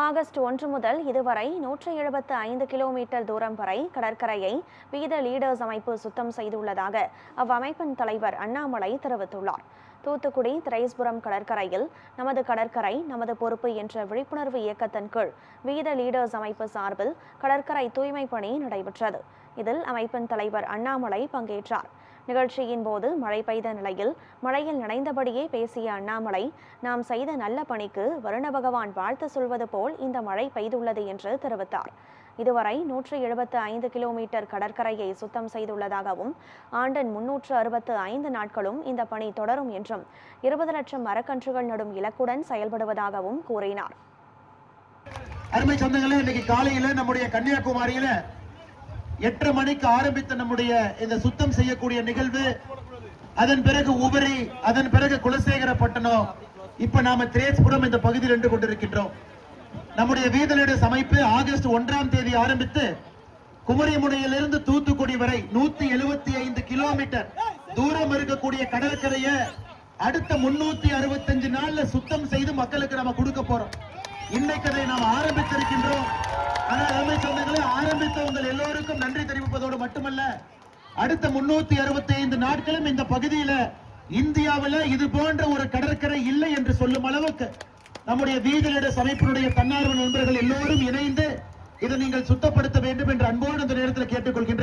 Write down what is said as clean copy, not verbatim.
August 1 முதல் இதுவரை 175 kilometre தூரம் வரை கடற்கரையை வீத லீடர்ஸ் அமைப்பு சுத்தம் செய்துள்ளதாக அவ்வமைப்பின் தலைவர் அண்ணாமலை தெரிவித்துள்ளார். தூத்துக்குடி திரைஸ்புரம் கடற்கரையில் நமது கடற்கரை நமது பொறுப்பு என்ற விழிப்புணர்வு இயக்கத்தின் கீழ் வீத லீடர்ஸ் அமைப்பு சார்பில் கடற்கரை தூய்மை பணி நடைபெற்றது. இதில் அமைப்பின் தலைவர் அண்ணாமலை பங்கேற்றார். நிகழ்ச்சியின் போது மழை பெய்த நிலையில் மழையில் நனைந்தபடியே பேசிய அண்ணாமலை, நாம் செய்த நல்ல பணிக்கு வருண பகவான் வாழ்த்து சொல்வது போல் இந்த மழை பெய்துள்ளது என்று தெரிவித்தார். இதுவரை 175 கிலோமீட்டர் கடற்கரையை சுத்தம் செய்துள்ளதாகவும் ஆண்டின் 365 நாட்களும் இந்த பணி தொடரும் என்றும் 20 லட்சம் மரக்கன்றுகள் நடும் இலக்குடன் செயல்படுவதாகவும் கூறினார். அருமை சொந்தங்களே, இன்னைக்கு காலையில நம்முடைய கன்னியாகுமரியில 8:30 மணிக்கு ஆரம்பித்த நம்முடைய இந்த சுத்தம் செய்யக்கூடிய நிகழ்வு, அதன் பிறகு உபரி, அதன் பிறகு குலசேகரப்பட்டணம், இப்ப நாம திரேஸ்புரம் இந்த பகுதியில் நின்று கொண்டிருக்கின்றோம். நம்முடைய வீத லீடர்ஸ் அமைப்பு ஆகஸ்ட் 1ஆம் தேதி ஆரம்பித்து குமரிமுனையிலிருந்து தூத்துக்குடி வரை 175 கிலோமீட்டர் தூரம் இருக்கக்கூடிய கடற்கரையை அடுத்த 365 நாள்ல சுத்தம் செய்து மக்களுக்கு நம்ம கொடுக்க போறோம். இன்னைக்கு அதை நாம் ஆரம்பித்திருக்கின்றோம். ஆரம்பித்த உங்கள் எல்லோருக்கும் நன்றி தெரிவிப்பதோடு மட்டுமல்ல, அடுத்த 365 நாட்களும் இந்த பகுதியில இந்தியாவில் இது போன்ற ஒரு கடற்கரை இல்லை என்று சொல்லும் அளவுக்கு நம்முடைய வீத லீடர்ஸ் அமைப்பினுடைய தன்னார்வ நண்பர்கள் எல்லோரும் இணைந்து இதை நீங்கள் சுத்தப்படுத்த வேண்டும் என்று அன்போடு இந்த நேரத்தில் கேட்டுக்கொள்கின்றேன்.